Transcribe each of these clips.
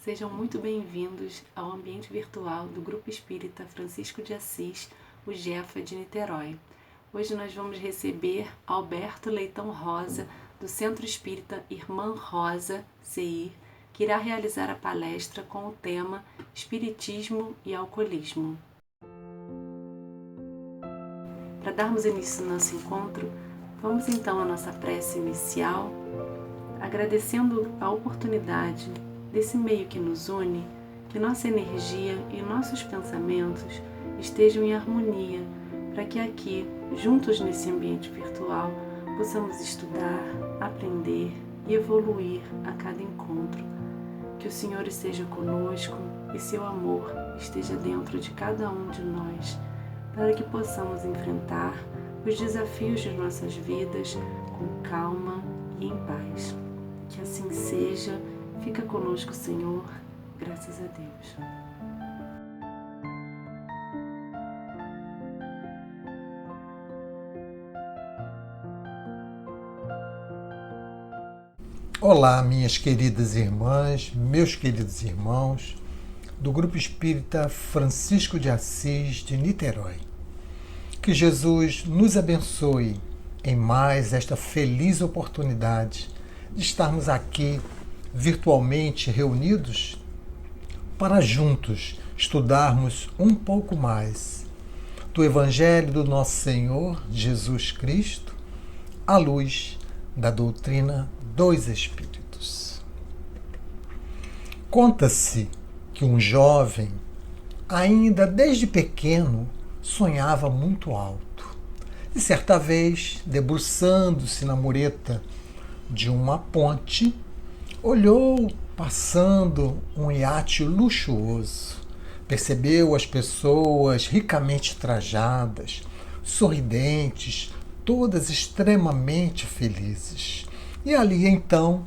Sejam muito bem-vindos ao ambiente virtual do Grupo Espírita Francisco de Assis, o Jefa de Niterói. Hoje nós vamos receber Alberto Leitão Rosa, do Centro Espírita Irmã Rosa, CI, que irá realizar a palestra com o tema Espiritismo e Alcoolismo. Para darmos início ao nosso encontro, vamos então à nossa prece inicial, agradecendo a oportunidade desse meio que nos une, que nossa energia e nossos pensamentos estejam em harmonia, para que aqui, juntos nesse ambiente virtual, possamos estudar, aprender e evoluir a cada encontro. Que o Senhor esteja conosco e seu amor esteja dentro de cada um de nós, para que possamos enfrentar os desafios de nossas vidas com calma e em paz. Que assim seja. Fica conosco, Senhor, graças a Deus. Olá, minhas queridas irmãs, meus queridos irmãos, do Grupo Espírita Francisco de Assis de Niterói. Que Jesus nos abençoe em mais esta feliz oportunidade de estarmos aqui virtualmente reunidos para juntos estudarmos um pouco mais do Evangelho do nosso Senhor Jesus Cristo à luz da doutrina dos Espíritos. Conta-se que um jovem, ainda desde pequeno, sonhava muito alto. E certa vez, debruçando-se na mureta de uma ponte, olhou passando um iate luxuoso, percebeu as pessoas ricamente trajadas, sorridentes, todas extremamente felizes. E ali então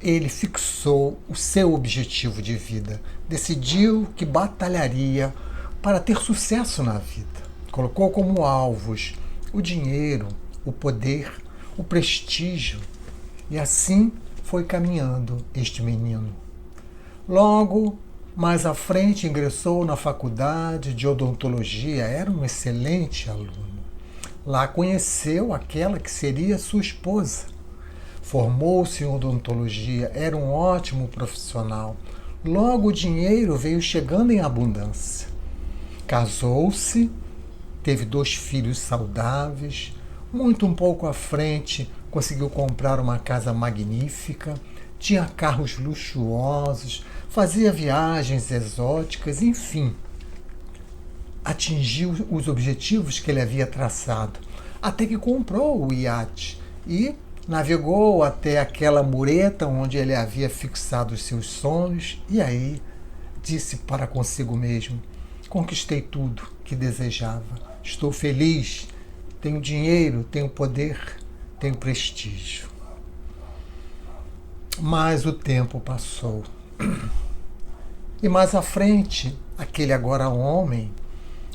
ele fixou o seu objetivo de vida, decidiu que batalharia para ter sucesso na vida. Colocou como alvos o dinheiro, o poder, o prestígio, e assim foi caminhando este menino. Logo, mais à frente, ingressou na faculdade de odontologia, era um excelente aluno. Lá conheceu aquela que seria sua esposa. Formou-se em odontologia, era um ótimo profissional. Logo o dinheiro veio chegando em abundância. Casou-se, teve 2 filhos saudáveis, muito um pouco à frente, conseguiu comprar uma casa magnífica, tinha carros luxuosos, fazia viagens exóticas, enfim. Atingiu os objetivos que ele havia traçado, até que comprou o iate e navegou até aquela mureta onde ele havia fixado os seus sonhos e aí disse para consigo mesmo: conquistei tudo que desejava, estou feliz, tenho dinheiro, tenho poder, tenho prestígio. Mas o tempo passou. E mais à frente, aquele agora homem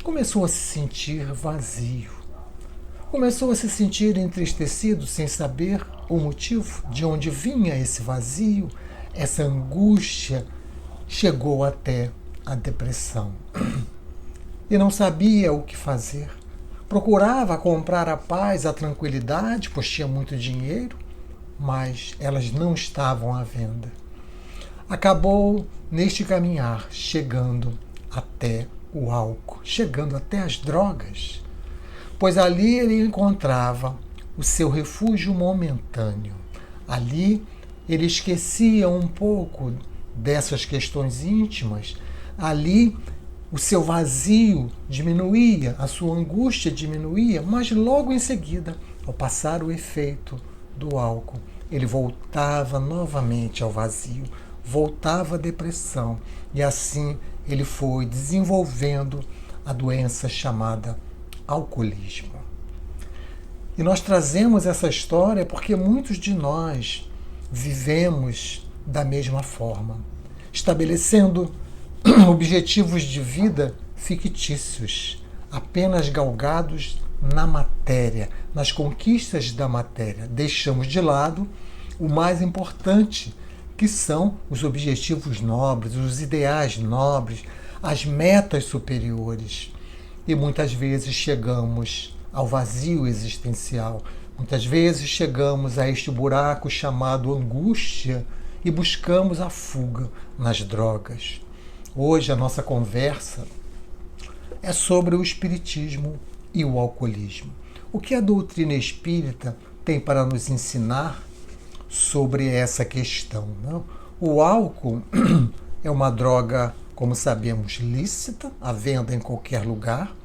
começou a se sentir vazio. Começou a se sentir entristecido sem saber o motivo de onde vinha esse vazio, essa angústia. Chegou até a depressão. E não sabia o que fazer. Procurava comprar a paz, a tranquilidade, pois tinha muito dinheiro, mas elas não estavam à venda. Acabou neste caminhar chegando até o álcool, chegando até as drogas, pois ali ele encontrava o seu refúgio momentâneo. Ali ele esquecia um pouco dessas questões íntimas, ali o seu vazio diminuía, a sua angústia diminuía, mas logo em seguida, ao passar o efeito do álcool, ele voltava novamente ao vazio, voltava à depressão, e assim ele foi desenvolvendo a doença chamada alcoolismo. E nós trazemos essa história porque muitos de nós vivemos da mesma forma, estabelecendo objetivos de vida fictícios, apenas galgados na matéria, nas conquistas da matéria. Deixamos de lado o mais importante, que são os objetivos nobres, os ideais nobres, as metas superiores. E muitas vezes chegamos ao vazio existencial, muitas vezes chegamos a este buraco chamado angústia e buscamos a fuga nas drogas. Hoje a nossa conversa é sobre o espiritismo e o alcoolismo. O que a doutrina espírita tem para nos ensinar sobre essa questão? Não? O álcool é uma droga, como sabemos, lícita, à venda em qualquer lugar,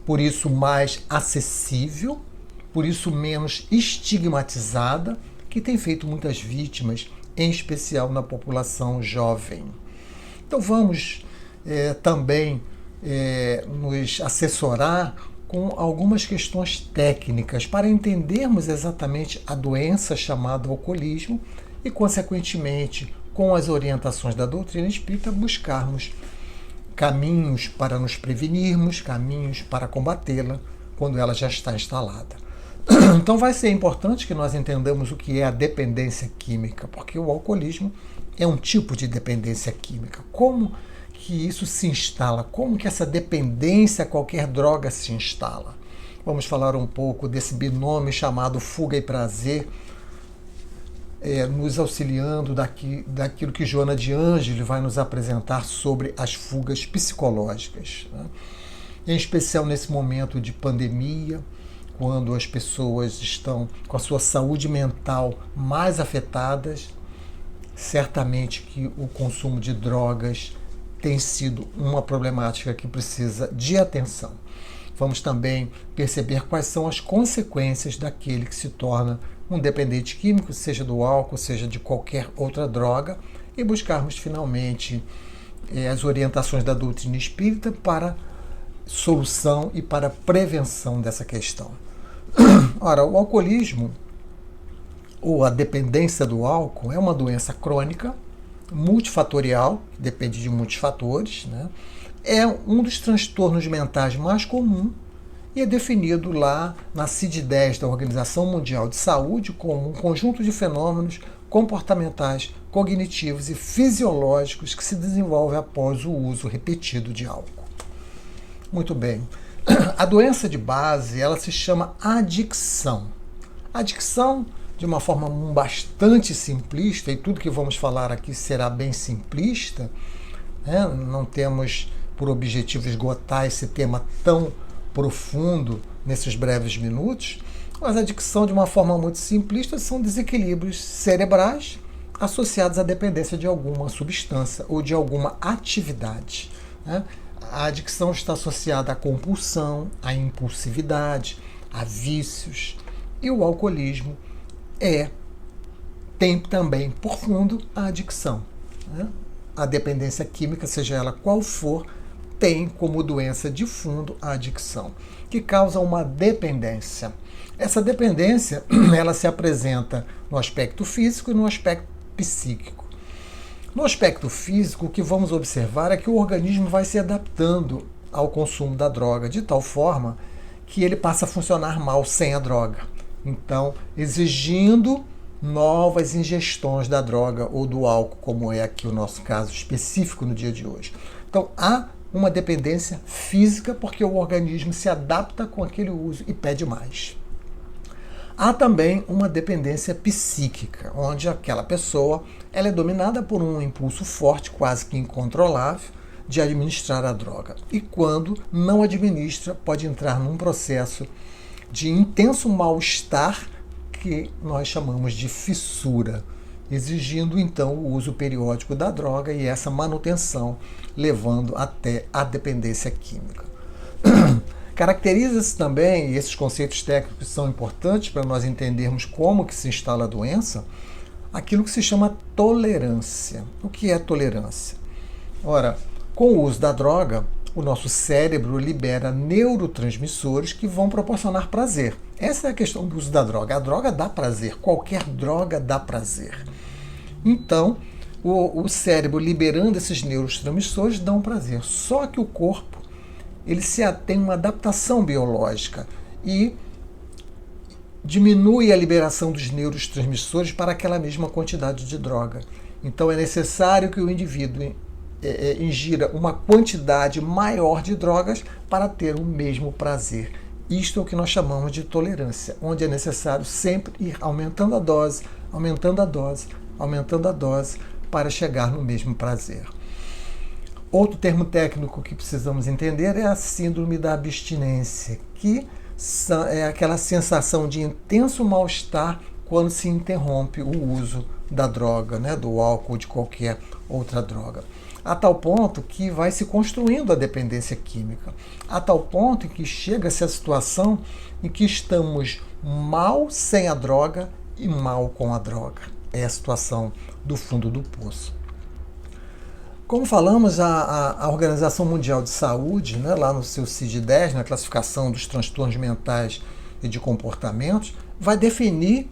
por isso mais acessível, por isso menos estigmatizada, que tem feito muitas vítimas, em especial na população jovem. Então vamos também nos assessorar com algumas questões técnicas para entendermos exatamente a doença chamada alcoolismo e, consequentemente, com as orientações da doutrina espírita, buscarmos caminhos para nos prevenirmos, caminhos para combatê-la quando ela já está instalada. Então vai ser importante que nós entendamos o que é a dependência química, porque o alcoolismo é um tipo de dependência química. Como que isso se instala? Como que essa dependência a qualquer droga se instala? Vamos falar um pouco desse binômio chamado fuga e prazer, nos auxiliando daquilo que Joana de Ângelo vai nos apresentar sobre as fugas psicológicas, né? Em especial nesse momento de pandemia, quando as pessoas estão com a sua saúde mental mais afetadas, certamente que o consumo de drogas tem sido uma problemática que precisa de atenção. Vamos também perceber quais são as consequências daquele que se torna um dependente químico, seja do álcool, seja de qualquer outra droga, e buscarmos finalmente as orientações da doutrina espírita para solução e para prevenção dessa questão. Ora, o alcoolismo, ou a dependência do álcool, é uma doença crônica, multifatorial, que depende de muitos fatores, né? É um dos transtornos mentais mais comuns e é definido lá na CID-10 da Organização Mundial de Saúde como um conjunto de fenômenos comportamentais, cognitivos e fisiológicos que se desenvolve após o uso repetido de álcool. Muito bem. A doença de base, ela se chama adicção. Adicção, de uma forma bastante simplista, e tudo que vamos falar aqui será bem simplista, né? Não temos por objetivo esgotar esse tema tão profundo nesses breves minutos, mas a adicção, de uma forma muito simplista, são desequilíbrios cerebrais associados à dependência de alguma substância ou de alguma atividade, né? A adicção está associada à compulsão, à impulsividade, a vícios, e o alcoolismo tem também por fundo a adicção, né? A dependência química, seja ela qual for, tem como doença de fundo a adicção, que causa uma dependência. Essa dependência, ela se apresenta no aspecto físico e no aspecto psíquico. No aspecto físico, o que vamos observar é que o organismo vai se adaptando ao consumo da droga, de tal forma que ele passa a funcionar mal sem a droga. Então, exigindo novas ingestões da droga ou do álcool, como é aqui o nosso caso específico no dia de hoje. Então, há uma dependência física porque o organismo se adapta com aquele uso e pede mais. Há também uma dependência psíquica, onde aquela pessoa ela é dominada por um impulso forte, quase que incontrolável, de administrar a droga. E quando não administra, pode entrar num processo de intenso mal-estar que nós chamamos de fissura, exigindo então o uso periódico da droga e essa manutenção, levando até a dependência química. Caracteriza-se também, e esses conceitos técnicos são importantes para nós entendermos como que se instala a doença, aquilo que se chama tolerância. O que é tolerância? Ora, com o uso da droga, o nosso cérebro libera neurotransmissores que vão proporcionar prazer. Essa é a questão do uso da droga. A droga dá prazer, qualquer droga dá prazer. Então, o cérebro liberando esses neurotransmissores dá um prazer. Só que o corpo ele tem uma adaptação biológica e diminui a liberação dos neurotransmissores para aquela mesma quantidade de droga. Então é necessário que o indivíduo ingira uma quantidade maior de drogas para ter o mesmo prazer. Isto é o que nós chamamos de tolerância, onde é necessário sempre ir aumentando a dose, aumentando a dose, aumentando a dose para chegar no mesmo prazer. Outro termo técnico que precisamos entender é a síndrome da abstinência, que é aquela sensação de intenso mal-estar quando se interrompe o uso da droga, né, do álcool ou de qualquer outra droga. A tal ponto que vai se construindo a dependência química. A tal ponto que chega-se a situação em que estamos mal sem a droga e mal com a droga. É a situação do fundo do poço. Como falamos, a Organização Mundial de Saúde, né, lá no seu CID-10, na classificação dos transtornos mentais e de comportamentos, vai definir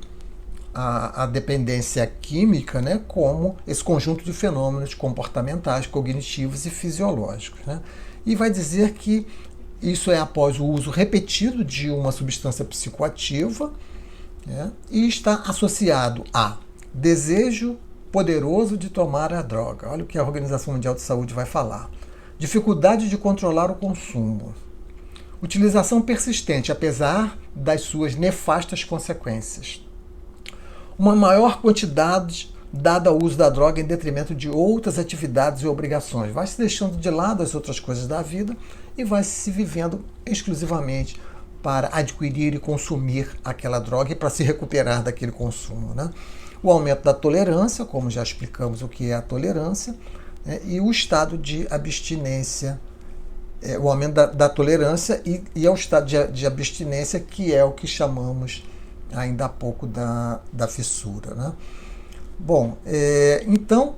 a dependência química, né, como esse conjunto de fenômenos comportamentais, cognitivos e fisiológicos. Né? E vai dizer que isso é após o uso repetido de uma substância psicoativa, né, e está associado a desejo poderoso de tomar a droga. Olha o que a Organização Mundial de Saúde vai falar. Dificuldade de controlar o consumo. Utilização persistente, apesar das suas nefastas consequências. Uma maior quantidade dada ao uso da droga em detrimento de outras atividades e obrigações. Vai se deixando de lado as outras coisas da vida e vai se vivendo exclusivamente para adquirir e consumir aquela droga e para se recuperar daquele consumo, né? O aumento da tolerância, como já explicamos o que é a tolerância, né? E o estado de abstinência, o aumento da tolerância e ao estado de abstinência, que é o que chamamos ainda há pouco da fissura. Né? Bom, então,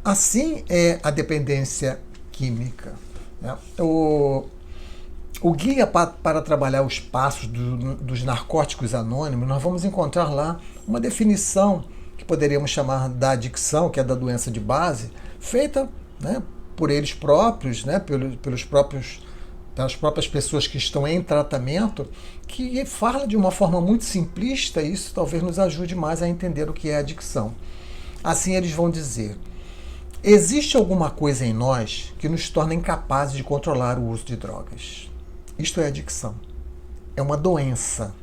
assim é a dependência química. Né? O guia para trabalhar os passos dos narcóticos anônimos, nós vamos encontrar lá uma definição que poderíamos chamar da adicção, que é da doença de base, feita, né, por eles próprios, né, pelas próprias pessoas que estão em tratamento, que fala de uma forma muito simplista, e isso talvez nos ajude mais a entender o que é adicção. Assim eles vão dizer: existe alguma coisa em nós que nos torna incapazes de controlar o uso de drogas. Isto é adicção. É uma doença.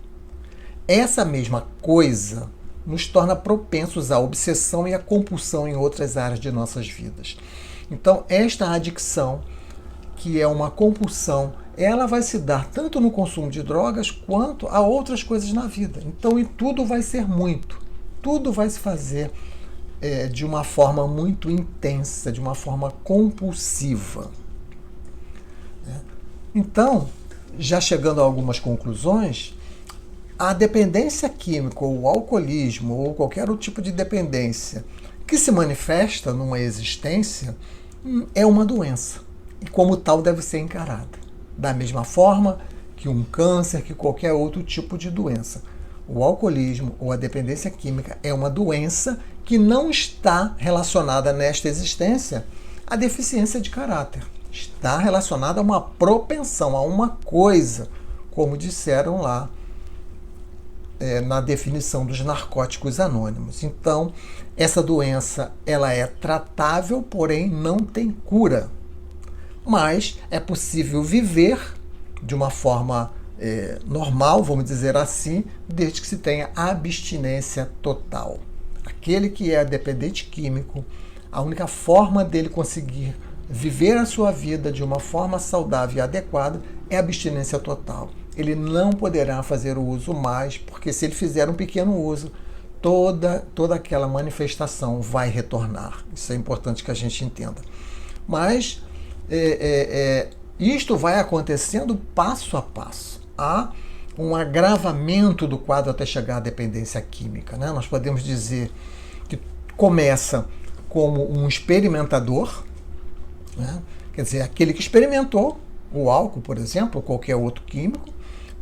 Essa mesma coisa nos torna propensos à obsessão e à compulsão em outras áreas de nossas vidas. Então, esta adicção, que é uma compulsão, ela vai se dar tanto no consumo de drogas quanto a outras coisas na vida. Então, e tudo vai ser muito. Tudo vai se fazer de uma forma muito intensa, de uma forma compulsiva. Então, já chegando a algumas conclusões, a dependência química, ou o alcoolismo, ou qualquer outro tipo de dependência que se manifesta numa existência é uma doença. E como tal deve ser encarada. Da mesma forma que um câncer, que qualquer outro tipo de doença. O alcoolismo ou a dependência química é uma doença que não está relacionada nesta existência à deficiência de caráter. Está relacionada a uma propensão, a uma coisa, como disseram lá na definição dos narcóticos anônimos. Então, essa doença ela é tratável, porém não tem cura. Mas é possível viver de uma forma normal, vamos dizer assim, desde que se tenha abstinência total. Aquele que é dependente químico, a única forma dele conseguir viver a sua vida de uma forma saudável e adequada é a abstinência total. Ele não poderá fazer o uso mais, porque se ele fizer um pequeno uso, toda aquela manifestação vai retornar. Isso é importante que a gente entenda. Mas isto vai acontecendo passo a passo. Há um agravamento do quadro até chegar à dependência química. Né? Nós podemos dizer que começa como um experimentador, né? Quer dizer, aquele que experimentou o álcool, por exemplo, ou qualquer outro químico,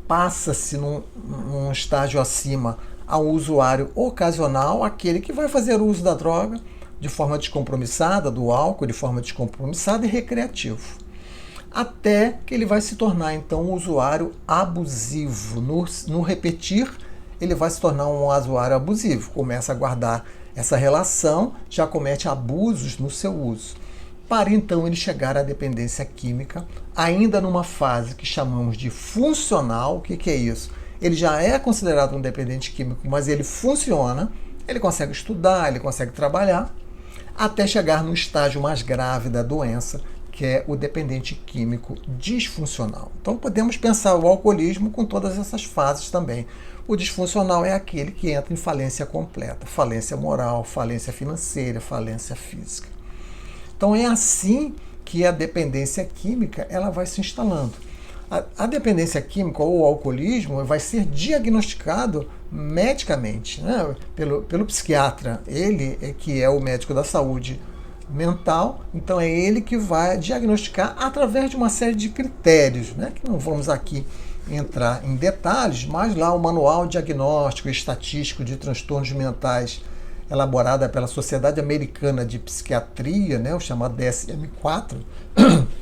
passa-se num estágio acima ao usuário ocasional, aquele que vai fazer uso da droga de forma descompromissada, do álcool de forma descompromissada e recreativo. Até que ele vai se tornar, então, um usuário abusivo. No repetir, ele vai se tornar um usuário abusivo. Começa a guardar Essa relação já comete abusos no seu uso, para então ele chegar à dependência química, ainda numa fase que chamamos de funcional. O que é isso? Ele já é considerado um dependente químico, mas ele funciona, ele consegue estudar, ele consegue trabalhar, até chegar no estágio mais grave da doença, que é o dependente químico disfuncional. Então podemos pensar o alcoolismo com todas essas fases também. O disfuncional é aquele que entra em falência completa, falência moral, falência financeira, falência física. Então é assim que a dependência química ela vai se instalando. A dependência química ou o alcoolismo vai ser diagnosticado medicamente, né? pelo psiquiatra. Ele é que é o médico da saúde mental, então é ele que vai diagnosticar através de uma série de critérios, né? Que não vamos aqui entrar em detalhes, mas lá o Manual Diagnóstico e Estatístico de Transtornos Mentais, elaborada pela Sociedade Americana de Psiquiatria, né, o chamado DSM-4,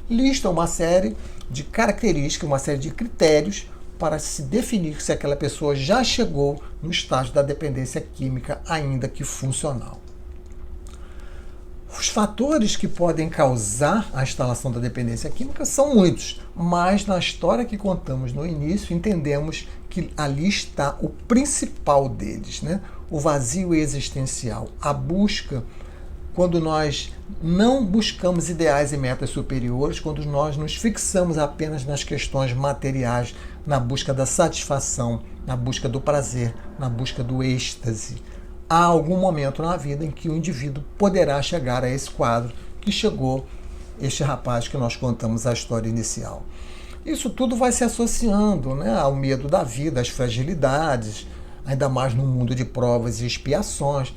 lista uma série de características, uma série de critérios para se definir se aquela pessoa já chegou no estágio da dependência química, ainda que funcional. Os fatores que podem causar a instalação da dependência química são muitos, mas na história que contamos no início, entendemos que ali está o principal deles, né? O vazio existencial, a busca, quando nós não buscamos ideais e metas superiores, quando nós nos fixamos apenas nas questões materiais, na busca da satisfação, na busca do prazer, na busca do êxtase. Há algum momento na vida em que o indivíduo poderá chegar a esse quadro que chegou este rapaz que nós contamos a história inicial. Isso tudo vai se associando, né, ao medo da vida, às fragilidades, ainda mais no mundo de provas e expiações,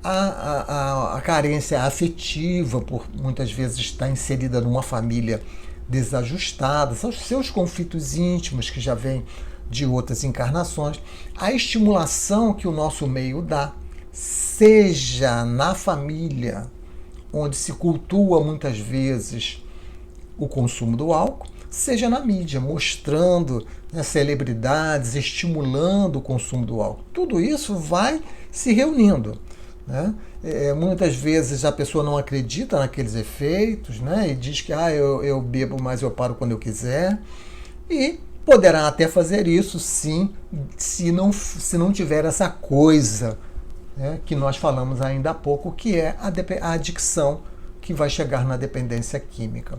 a carência afetiva, por muitas vezes estar inserida numa família desajustada, são os seus conflitos íntimos que já vêm de outras encarnações, a estimulação que o nosso meio dá, seja na família, onde se cultua muitas vezes o consumo do álcool, seja na mídia, mostrando, né, celebridades, estimulando o consumo do álcool. Tudo isso vai se reunindo, né? Muitas vezes a pessoa não acredita naqueles efeitos, né, e diz que eu bebo, mas eu paro quando eu quiser. E poderá até fazer isso, sim, se não tiver essa coisa, né, que nós falamos ainda há pouco, que é a adicção que vai chegar na dependência química.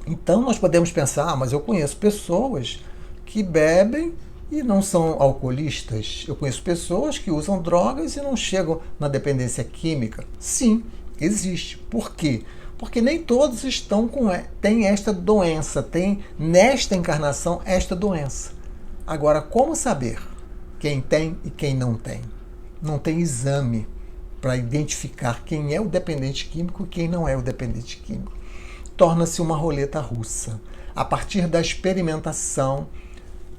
Então nós podemos pensar, mas eu conheço pessoas que bebem e não são alcoolistas. Eu conheço pessoas que usam drogas e não chegam na dependência química. Sim, existe. Por quê? Porque nem todos têm esta doença, têm nesta encarnação esta doença. Agora, como saber quem tem e quem não tem? Não tem exame para identificar quem é o dependente químico e quem não é o dependente químico. Torna-se uma roleta russa. A partir da experimentação,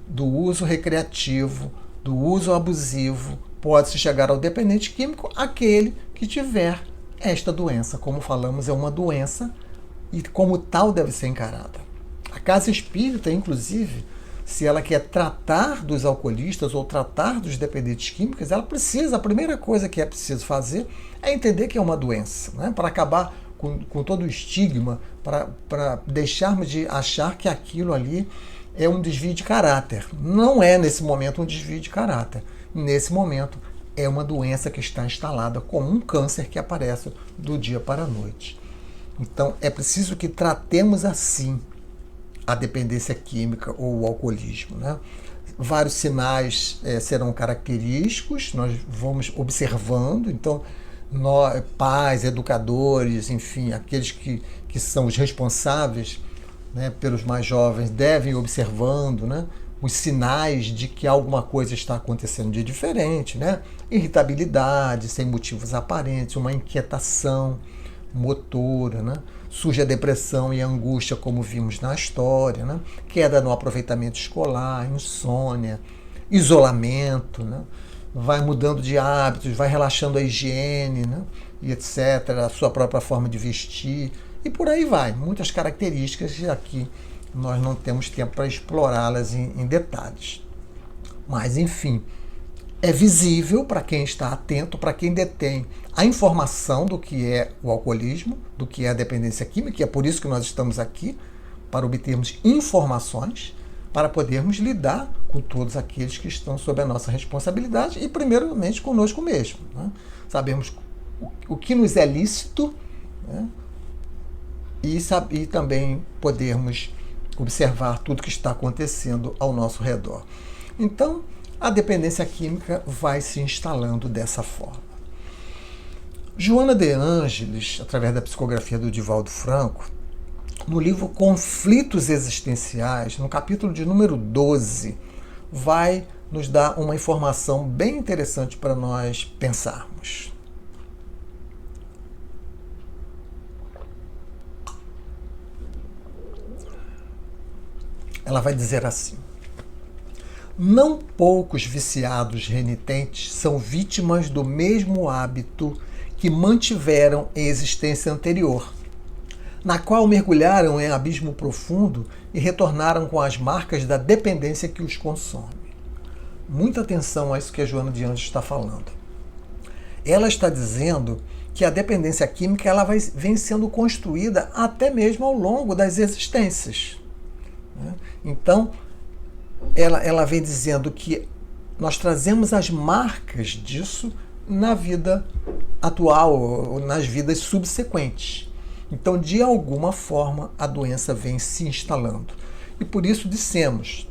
do uso recreativo, do uso abusivo, pode-se chegar ao dependente químico, aquele que tiver esta doença. Como falamos, é uma doença e como tal deve ser encarada. A casa espírita, inclusive, se ela quer tratar dos alcoolistas ou tratar dos dependentes químicos, ela precisa, a primeira coisa que é preciso fazer é entender que é uma doença, né? Para acabar com todo o estigma, para deixarmos de achar que aquilo ali é um desvio de caráter. Não é nesse momento um desvio de caráter. Nesse momento é uma doença que está instalada como um câncer que aparece do dia para a noite. Então é preciso que tratemos assim a dependência química ou o alcoolismo, né? Vários sinais serão característicos, nós vamos observando. Então nós, pais, educadores, enfim, aqueles que são os responsáveis, né, pelos mais jovens, devem ir observando, né, os sinais de que alguma coisa está acontecendo de diferente, né? Irritabilidade sem motivos aparentes, uma inquietação motora, né? Surge a depressão e a angústia, como vimos na história, né? Queda no aproveitamento escolar, insônia, isolamento, né? Vai mudando de hábitos, vai relaxando a higiene, né? E etc., a sua própria forma de vestir, e por aí vai. Muitas características que aqui nós não temos tempo para explorá-las em detalhes. Mas, enfim, é visível para quem está atento, para quem detém a informação do que é o alcoolismo, do que é a dependência química, e é por isso que nós estamos aqui, para obtermos informações, para podermos lidar com todos aqueles que estão sob a nossa responsabilidade e, primeiramente, conosco mesmo. Né? Sabemos o que nos é lícito, né? E também podermos observar tudo que está acontecendo ao nosso redor. Então, a dependência química vai se instalando dessa forma. Joana de Ângeles, através da psicografia do Divaldo Franco, no livro Conflitos Existenciais, no capítulo de número 12, vai nos dar uma informação bem interessante para nós pensarmos. Ela vai dizer assim: não poucos viciados renitentes são vítimas do mesmo hábito que mantiveram em existência anterior, na qual mergulharam em abismo profundo e retornaram com as marcas da dependência que os consome. Muita atenção a isso que a Joana de Ângeles está falando. Ela está dizendo que a dependência química vem sendo construída até mesmo ao longo das existências. Então, ela vem dizendo que nós trazemos as marcas disso na vida atual, ou nas vidas subsequentes. Então, de alguma forma, a doença vem se instalando. E por isso dissemos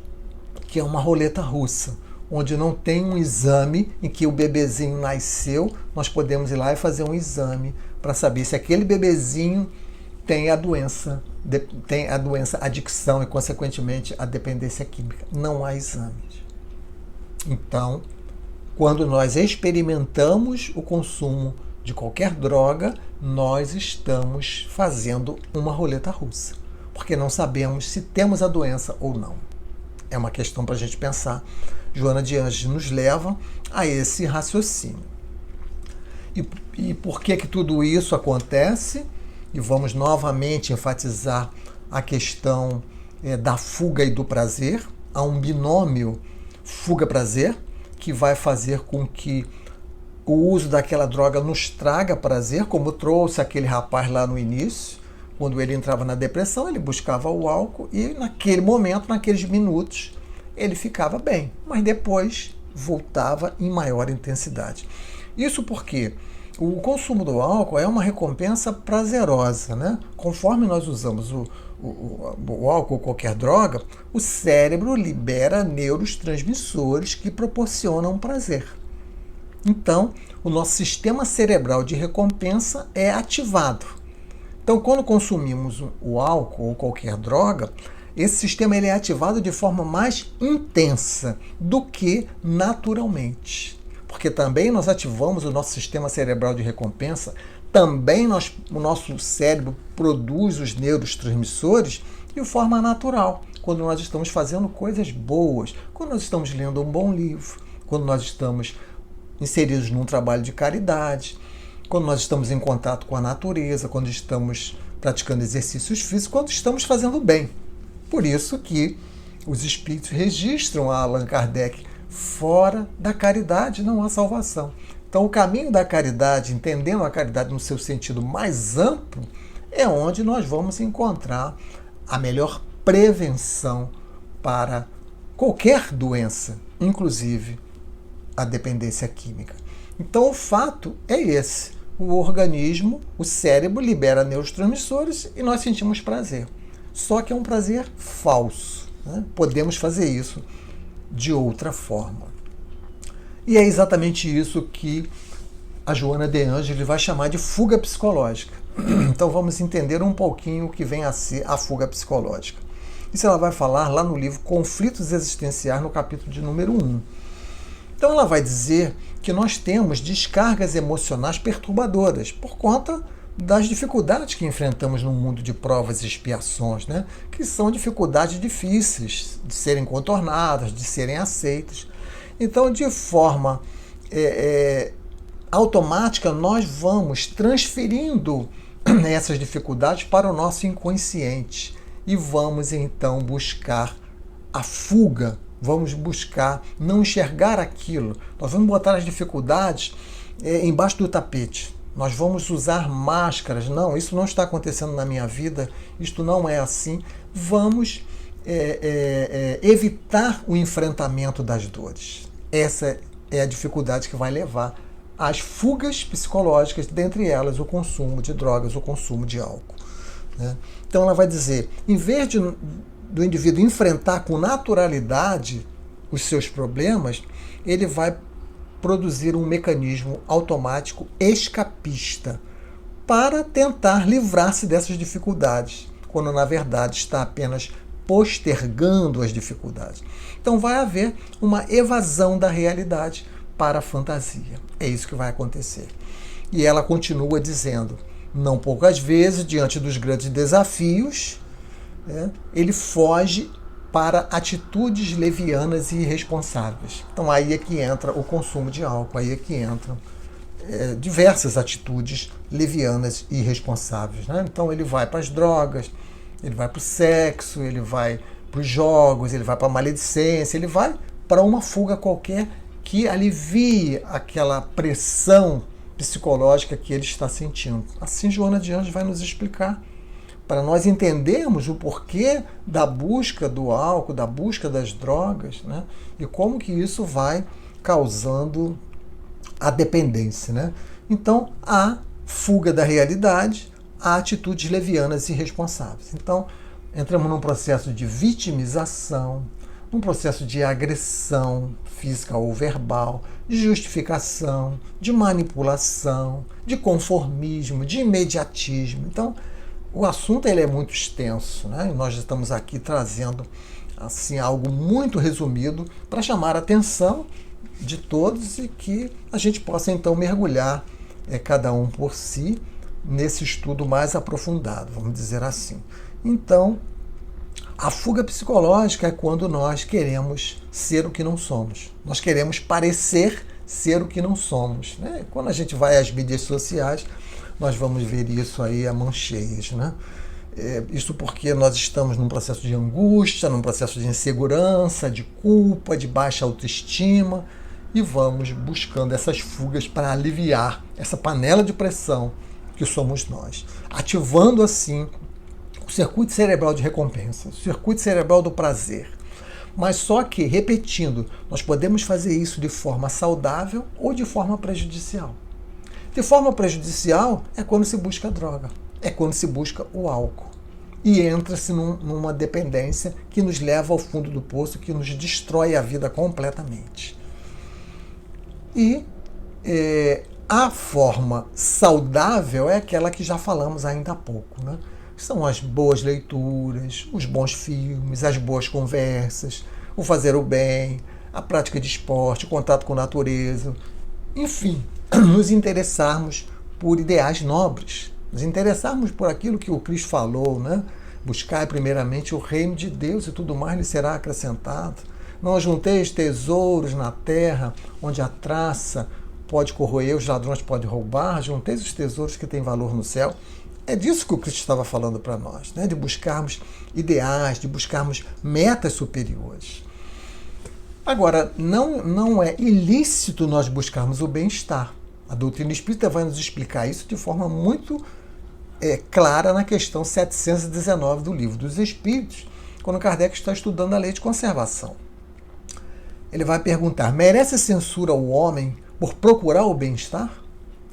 que é uma roleta russa, onde não tem um exame em que o bebezinho nasceu, nós podemos ir lá e fazer um exame para saber se aquele bebezinho tem a doença adicção e, consequentemente, a dependência química. Não há exames. Então, quando nós experimentamos o consumo de qualquer droga, nós estamos fazendo uma roleta russa, porque não sabemos se temos a doença ou não. É uma questão para a gente pensar. Joana de Ângeles nos leva a esse raciocínio. E por que tudo isso acontece? E vamos novamente enfatizar a questão da fuga e do prazer. Há um binômio fuga-prazer que vai fazer com que o uso daquela droga nos traga prazer, como trouxe aquele rapaz lá no início. Quando ele entrava na depressão, ele buscava o álcool e naquele momento, naqueles minutos, ele ficava bem, mas depois voltava em maior intensidade. Isso porque o consumo do álcool é uma recompensa prazerosa, né? Conforme nós usamos o álcool ou qualquer droga, o cérebro libera neurotransmissores que proporcionam prazer. Então, o nosso sistema cerebral de recompensa é ativado. Então, quando consumimos o álcool ou qualquer droga, esse sistema ele é ativado de forma mais intensa do que naturalmente. Porque também nós ativamos o nosso sistema cerebral de recompensa, também o nosso cérebro produz os neurotransmissores de forma natural, quando nós estamos fazendo coisas boas, quando nós estamos lendo um bom livro, quando nós estamos inseridos num trabalho de caridade, quando nós estamos em contato com a natureza, quando estamos praticando exercícios físicos, quando estamos fazendo bem. Por isso que os espíritos registram a Allan Kardec: fora da caridade não há salvação. Então, o caminho da caridade, entendendo a caridade no seu sentido mais amplo, é onde nós vamos encontrar a melhor prevenção para qualquer doença, inclusive a dependência química. Então, o fato é esse: o organismo, o cérebro, libera neurotransmissores e nós sentimos prazer. Só que é um prazer falso, né? Podemos fazer isso de outra forma. E é exatamente isso que a Joana de Ângeles vai chamar de fuga psicológica. Então vamos entender um pouquinho o que vem a ser a fuga psicológica. Isso ela vai falar lá no livro Conflitos Existenciais, no capítulo de número 1. Então ela vai dizer que nós temos descargas emocionais perturbadoras por conta das dificuldades que enfrentamos no mundo de provas e expiações, né? Que são dificuldades difíceis de serem contornadas, de serem aceitas. Então, de forma automática, nós vamos transferindo essas dificuldades para o nosso inconsciente e vamos, então, buscar a fuga vamos buscar não enxergar aquilo, nós vamos botar as dificuldades embaixo do tapete. Nós vamos usar máscaras. Não, isso não está acontecendo na minha vida, isto não é assim. Vamos evitar o enfrentamento das dores. Essa é a dificuldade que vai levar às fugas psicológicas, dentre elas o consumo de drogas, o consumo de álcool. Né? Então ela vai dizer, em vez do indivíduo enfrentar com naturalidade os seus problemas, ele vai produzir um mecanismo automático escapista para tentar livrar-se dessas dificuldades, quando na verdade está apenas postergando as dificuldades. Então vai haver uma evasão da realidade para a fantasia. É isso que vai acontecer. E ela continua dizendo, não poucas vezes, diante dos grandes desafios, ele foge para atitudes levianas e irresponsáveis. Então aí é que entra o consumo de álcool, aí é que entram diversas atitudes levianas e irresponsáveis. Né? Então ele vai para as drogas, ele vai para o sexo, ele vai para os jogos, ele vai para a maledicência, ele vai para uma fuga qualquer que alivie aquela pressão psicológica que ele está sentindo. Assim Joana de Anjos vai nos explicar, para nós entendermos o porquê da busca do álcool, da busca das drogas, né? E como que isso vai causando a dependência. Né? Então, há fuga da realidade, há atitudes levianas e irresponsáveis. Então, entramos num processo de vitimização, num processo de agressão física ou verbal, de justificação, de manipulação, de conformismo, de imediatismo. Então, o assunto ele é muito extenso, né? E nós estamos aqui trazendo assim, algo muito resumido para chamar a atenção de todos e que a gente possa então mergulhar, cada um por si, nesse estudo mais aprofundado, vamos dizer assim. Então, a fuga psicológica é quando nós queremos ser o que não somos. Nós queremos parecer ser o que não somos. Né? Quando a gente vai às mídias sociais, nós vamos ver isso aí a mãos cheias. Né? Isso porque nós estamos num processo de angústia, num processo de insegurança, de culpa, de baixa autoestima, e vamos buscando essas fugas para aliviar essa panela de pressão que somos nós, ativando assim o circuito cerebral de recompensa, o circuito cerebral do prazer. Mas só que, repetindo, nós podemos fazer isso de forma saudável ou de forma prejudicial. De forma prejudicial é quando se busca a droga, é quando se busca o álcool. E entra-se numa dependência que nos leva ao fundo do poço, que nos destrói a vida completamente. E a forma saudável é aquela que já falamos ainda há pouco, né? São as boas leituras, os bons filmes, as boas conversas, o fazer o bem, a prática de esporte, o contato com a natureza, enfim, nos interessarmos por ideais nobres, nos interessarmos por aquilo que o Cristo falou, né? Buscai primeiramente o reino de Deus e tudo mais lhe será acrescentado. Não ajunteis tesouros na terra, onde a traça pode corroer, os ladrões podem roubar, junteis os tesouros que têm valor no céu. É disso que o Cristo estava falando para nós, né? De buscarmos ideais, de buscarmos metas superiores. Agora, não é ilícito nós buscarmos o bem-estar. A doutrina espírita vai nos explicar isso de forma muito clara na questão 719 do Livro dos Espíritos, quando Kardec está estudando a lei de conservação. Ele vai perguntar, merece censura o homem por procurar o bem-estar?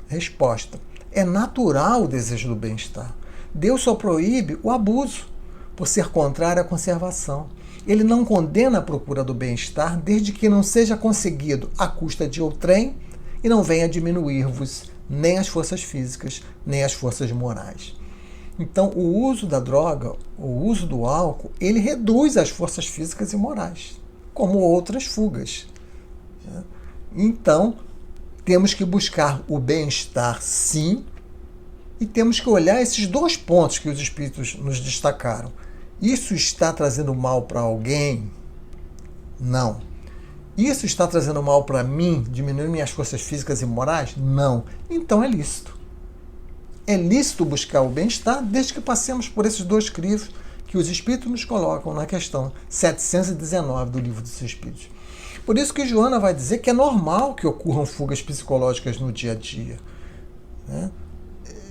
Resposta, é natural o desejo do bem-estar. Deus só proíbe o abuso, por ser contrário à conservação. Ele não condena a procura do bem-estar, desde que não seja conseguido à custa de outrem e não venha diminuir-vos nem as forças físicas, nem as forças morais. Então, o uso da droga, o uso do álcool, ele reduz as forças físicas e morais, como outras fugas. Então, temos que buscar o bem-estar, sim, e temos que olhar esses dois pontos que os espíritos nos destacaram. Isso está trazendo mal para alguém? Não. Isso está trazendo mal para mim, diminuindo minhas forças físicas e morais? Não. Então é lícito. É lícito buscar o bem-estar desde que passemos por esses dois crivos que os Espíritos nos colocam na questão 719 do Livro dos Espíritos. Por isso que Joana vai dizer que é normal que ocorram fugas psicológicas no dia a dia, né?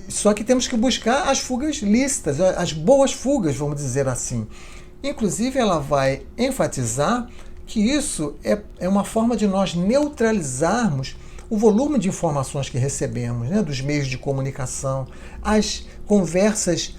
Só que temos que buscar as fugas lícitas, as boas fugas, vamos dizer assim. Inclusive, ela vai enfatizar que isso é uma forma de nós neutralizarmos o volume de informações que recebemos, né, dos meios de comunicação, as conversas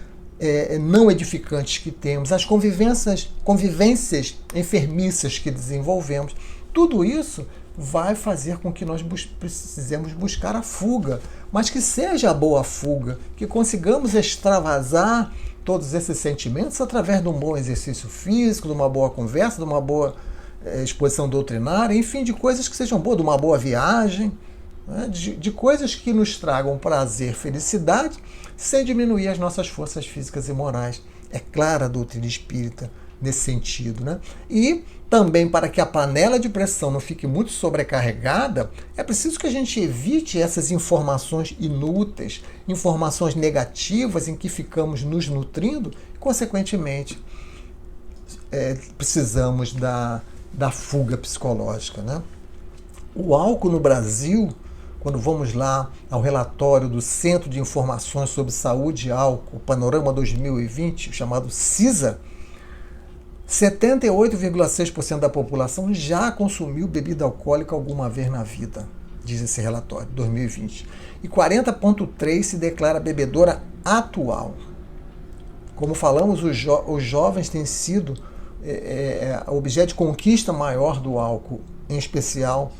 não edificantes que temos, as convivências enfermiças que desenvolvemos. Tudo isso vai fazer com que nós precisemos buscar a fuga, mas que seja a boa fuga, que consigamos extravasar todos esses sentimentos através de um bom exercício físico, de uma boa conversa, de uma boa exposição doutrinária, enfim, de coisas que sejam boas, de uma boa viagem, né? de coisas que nos tragam prazer, felicidade, sem diminuir as nossas forças físicas e morais. É clara a doutrina espírita nesse sentido, né? E também, para que a panela de pressão não fique muito sobrecarregada, é preciso que a gente evite essas informações inúteis, informações negativas em que ficamos nos nutrindo e, consequentemente, precisamos da fuga psicológica, né? O álcool no Brasil, quando vamos lá ao relatório do Centro de Informações sobre Saúde e Álcool, Panorama 2020, chamado CISA, 78,6% da população já consumiu bebida alcoólica alguma vez na vida, diz esse relatório, 2020. E 40,3% se declara bebedora atual. Como falamos, os jovens têm sido objeto de conquista maior do álcool, em especial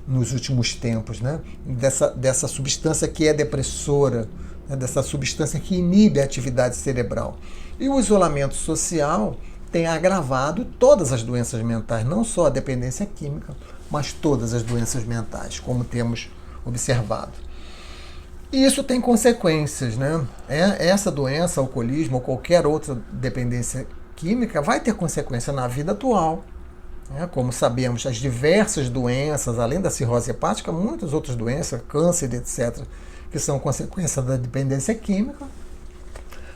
nos últimos tempos, né? Dessa substância que é depressora, né? Dessa substância que inibe a atividade cerebral. E o isolamento social tem agravado todas as doenças mentais, não só a dependência química, mas todas as doenças mentais, como temos observado. E isso tem consequências, né? Essa doença, alcoolismo ou qualquer outra dependência química vai ter consequência na vida atual. Como sabemos, as diversas doenças, além da cirrose hepática, muitas outras doenças, câncer, etc., que são consequência da dependência química.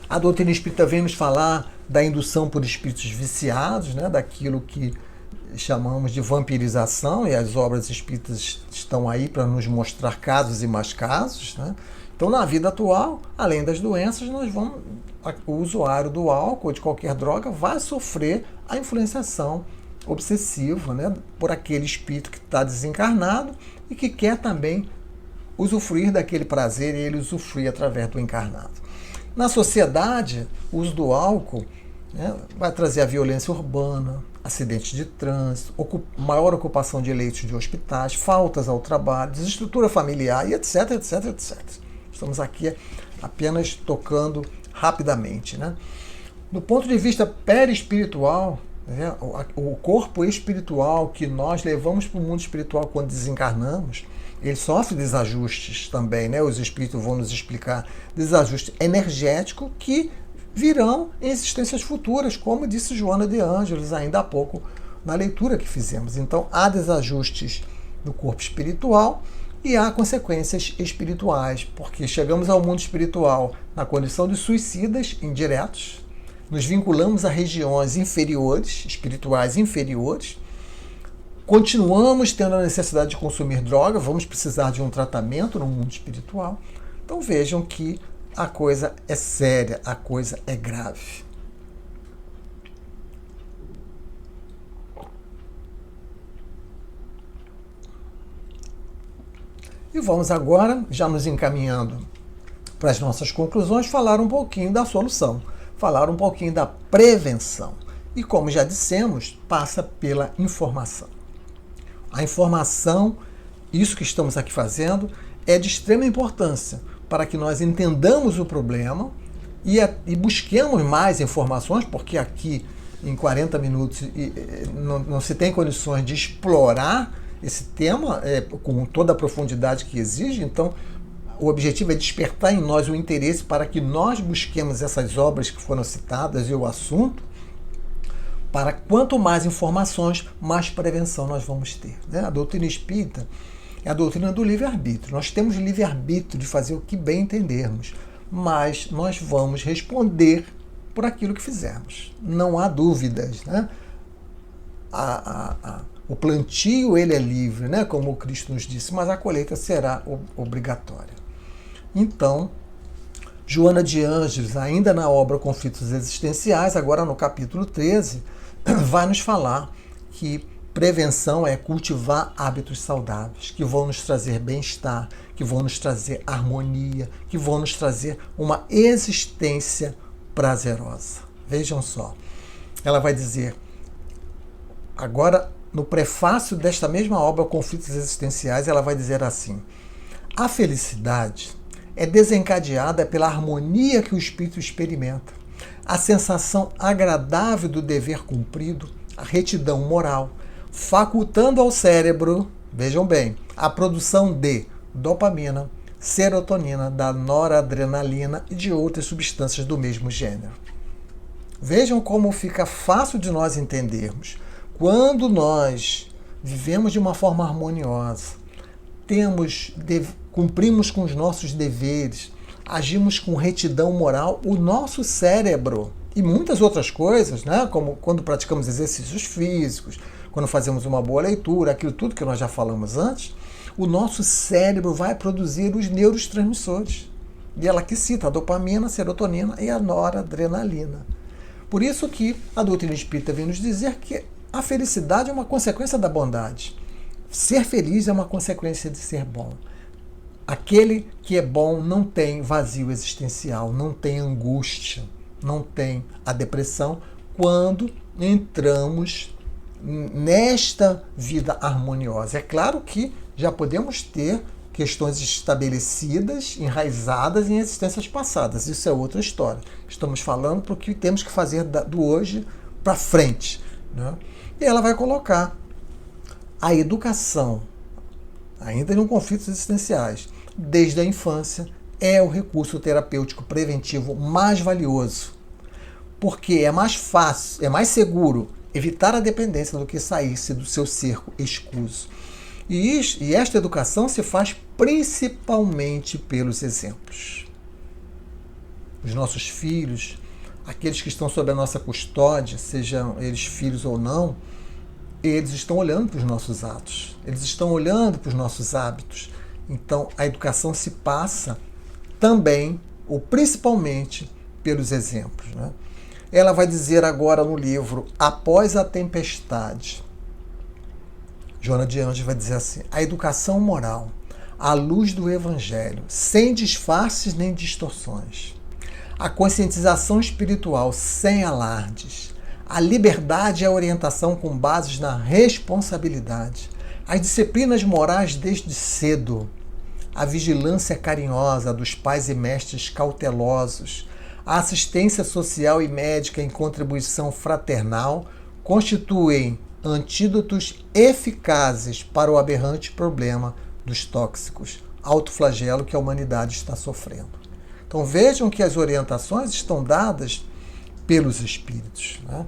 A doutrina espírita vem nos falar da indução por espíritos viciados, né, daquilo que chamamos de vampirização, e as obras espíritas estão aí para nos mostrar casos e mais casos, né? Então, na vida atual, além das doenças, o usuário do álcool ou de qualquer droga vai sofrer a influenciação obsessiva, né, por aquele espírito que está desencarnado e que quer também usufruir daquele prazer, e ele usufrui através do encarnado. Na sociedade, o uso do álcool, né, vai trazer a violência urbana, acidentes de trânsito, maior ocupação de leitos de hospitais, faltas ao trabalho, desestrutura familiar e etc, etc, etc. Estamos aqui apenas tocando rapidamente, né? Do ponto de vista perispiritual, né, o corpo espiritual que nós levamos para o mundo espiritual quando desencarnamos, ele sofre desajustes também, né? Os espíritos vão nos explicar desajuste energético que virão em existências futuras, como disse Joana de Ângeles ainda há pouco na leitura que fizemos. Então, há desajustes no corpo espiritual e há consequências espirituais, porque chegamos ao mundo espiritual na condição de suicidas indiretos, nos vinculamos a regiões inferiores, espirituais inferiores, continuamos tendo a necessidade de consumir droga, vamos precisar de um tratamento no mundo espiritual. Então vejam que a coisa é séria, a coisa é grave. E vamos agora, já nos encaminhando para as nossas conclusões, falar um pouquinho da solução, falar um pouquinho da prevenção. E como já dissemos, passa pela informação. A informação, isso que estamos aqui fazendo, é de extrema importância para que nós entendamos o problema e busquemos mais informações, porque aqui em 40 minutos não se tem condições de explorar esse tema com toda a profundidade que exige. Então, o objetivo é despertar em nós o interesse para que nós busquemos essas obras que foram citadas e o assunto, para quanto mais informações, mais prevenção nós vamos ter, né? A doutrina espírita é a doutrina do livre-arbítrio. Nós temos livre-arbítrio de fazer o que bem entendermos, mas nós vamos responder por aquilo que fizermos. Não há dúvidas, né? O plantio ele é livre, né? Como o Cristo nos disse, mas a colheita será obrigatória. Então, Joana de Ângeles, ainda na obra Conflitos Existenciais, agora no capítulo 13, vai nos falar que prevenção é cultivar hábitos saudáveis, que vão nos trazer bem-estar, que vão nos trazer harmonia, que vão nos trazer uma existência prazerosa. Vejam só, ela vai dizer, agora no prefácio desta mesma obra Conflitos Existenciais, ela vai dizer assim: a felicidade é desencadeada pela harmonia que o espírito experimenta, a sensação agradável do dever cumprido, a retidão moral, facultando ao cérebro, vejam bem, a produção de dopamina, serotonina, da noradrenalina e de outras substâncias do mesmo gênero. Vejam como fica fácil de nós entendermos. Quando nós vivemos de uma forma harmoniosa, cumprimos com os nossos deveres, agimos com retidão moral, o nosso cérebro e muitas outras coisas, né, como quando praticamos exercícios físicos, quando fazemos uma boa leitura, aquilo tudo que nós já falamos antes, o nosso cérebro vai produzir os neurotransmissores. E ela que cita a dopamina, a serotonina e a noradrenalina. Por isso que a doutrina espírita vem nos dizer que a felicidade é uma consequência da bondade. Ser feliz é uma consequência de ser bom. Aquele que é bom não tem vazio existencial, não tem angústia, não tem a depressão quando entramos nesta vida harmoniosa. É claro que já podemos ter questões estabelecidas, enraizadas em existências passadas. Isso é outra história. Estamos falando para o que temos que fazer do hoje para frente, né? E ela vai colocar a educação, ainda em conflitos existenciais, desde a infância, é o recurso terapêutico preventivo mais valioso, porque é mais fácil, é mais seguro evitar a dependência do que sair-se do seu cerco escuso. E esta educação se faz principalmente pelos exemplos. Os nossos filhos, aqueles que estão sob a nossa custódia, sejam eles filhos ou não, eles estão olhando para os nossos atos, eles estão olhando para os nossos hábitos. Então, a educação se passa também, ou principalmente, pelos exemplos, né? Ela vai dizer agora no livro Após a Tempestade, Joana de Ângeles vai dizer assim: a educação moral, à luz do Evangelho, sem disfarces nem distorções. A conscientização espiritual sem alardes. A liberdade e a orientação com bases na responsabilidade. As disciplinas morais desde cedo. A vigilância carinhosa dos pais e mestres cautelosos. A assistência social e médica em contribuição fraternal constituem antídotos eficazes para o aberrante problema dos tóxicos, autoflagelo que a humanidade está sofrendo. Então vejam que as orientações estão dadas pelos espíritos, né?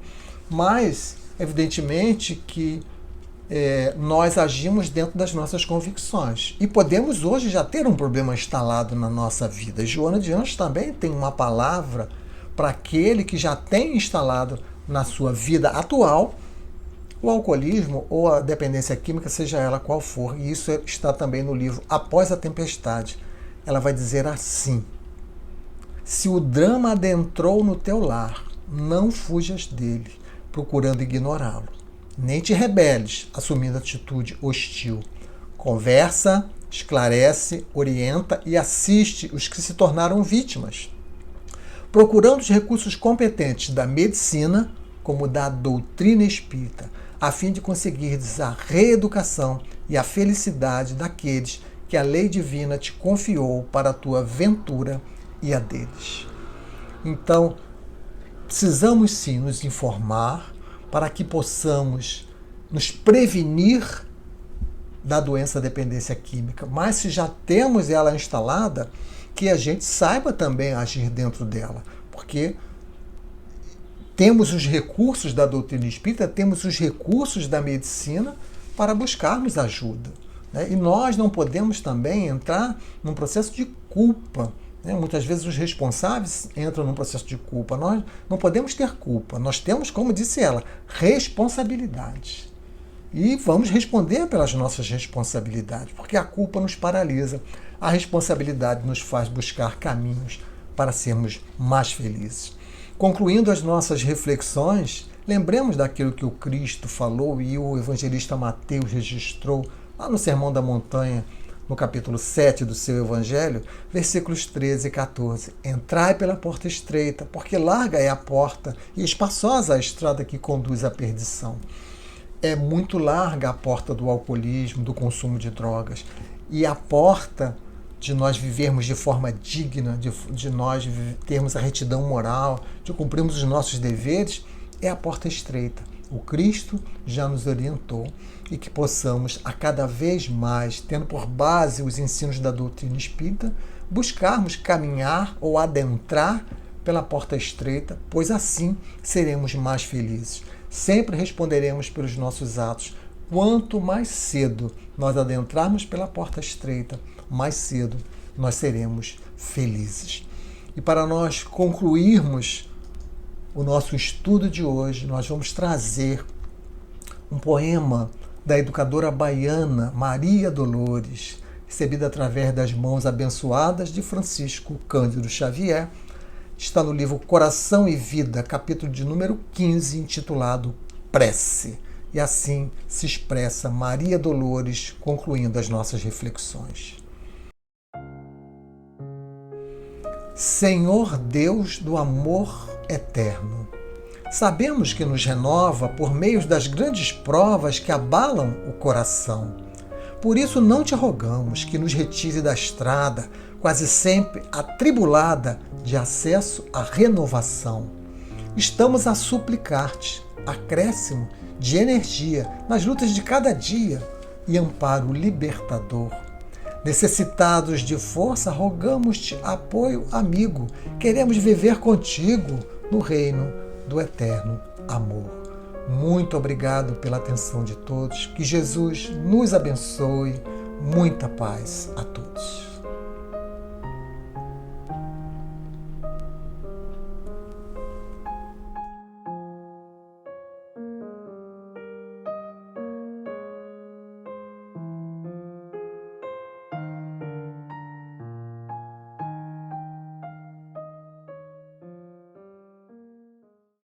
Mas, evidentemente, que nós agimos dentro das nossas convicções. E podemos hoje já ter um problema instalado na nossa vida. Joana de Ângeles também tem uma palavra para aquele que já tem instalado na sua vida atual o alcoolismo ou a dependência química, seja ela qual for. E isso está também no livro Após a Tempestade. Ela vai dizer assim: se o drama adentrou no teu lar, não fujas dele, procurando ignorá-lo. Nem te rebeles, assumindo atitude hostil. Conversa, esclarece, orienta e assiste os que se tornaram vítimas, procurando os recursos competentes da medicina como da doutrina espírita, a fim de conseguires a reeducação e a felicidade daqueles que a lei divina te confiou para a tua ventura e a deles. Então, precisamos sim nos informar para que possamos nos prevenir da doença da dependência química. Mas se já temos ela instalada, que a gente saiba também agir dentro dela. Porque temos os recursos da doutrina espírita, temos os recursos da medicina para buscarmos ajuda, né? E nós não podemos também entrar num processo de culpa Muitas vezes os responsáveis entram num processo de culpa. Nós não podemos ter culpa. Nós temos, como disse ela, responsabilidade. E vamos responder pelas nossas responsabilidades, porque a culpa nos paralisa. A responsabilidade nos faz buscar caminhos para sermos mais felizes. Concluindo as nossas reflexões, lembremos daquilo que o Cristo falou e o evangelista Mateus registrou lá no Sermão da Montanha, no capítulo 7 do seu Evangelho, versículos 13 e 14. Entrai pela porta estreita, porque larga é a porta e espaçosa a estrada que conduz à perdição. É muito larga a porta do alcoolismo, do consumo de drogas. E a porta de nós vivermos de forma digna, de nós termos a retidão moral, de cumprirmos os nossos deveres, é a porta estreita. O Cristo já nos orientou e que possamos, a cada vez mais, tendo por base os ensinos da doutrina espírita, buscarmos caminhar ou adentrar pela porta estreita, pois assim seremos mais felizes. Sempre responderemos pelos nossos atos. Quanto mais cedo nós adentrarmos pela porta estreita, mais cedo nós seremos felizes. E para nós concluirmos o nosso estudo de hoje, nós vamos trazer um poema da educadora baiana Maria Dolores, recebida através das mãos abençoadas de Francisco Cândido Xavier. Está no livro Coração e Vida, capítulo de número 15, intitulado Prece. E assim se expressa Maria Dolores, concluindo as nossas reflexões. Senhor Deus do amor eterno, sabemos que nos renova por meio das grandes provas que abalam o coração. Por isso não te rogamos que nos retire da estrada, quase sempre atribulada de acesso à renovação. Estamos a suplicar-te acréscimo de energia nas lutas de cada dia e amparo libertador. Necessitados de força, rogamos-te apoio amigo. Queremos viver contigo no reino do eterno amor. Muito obrigado pela atenção de todos. Que Jesus nos abençoe. Muita paz a todos.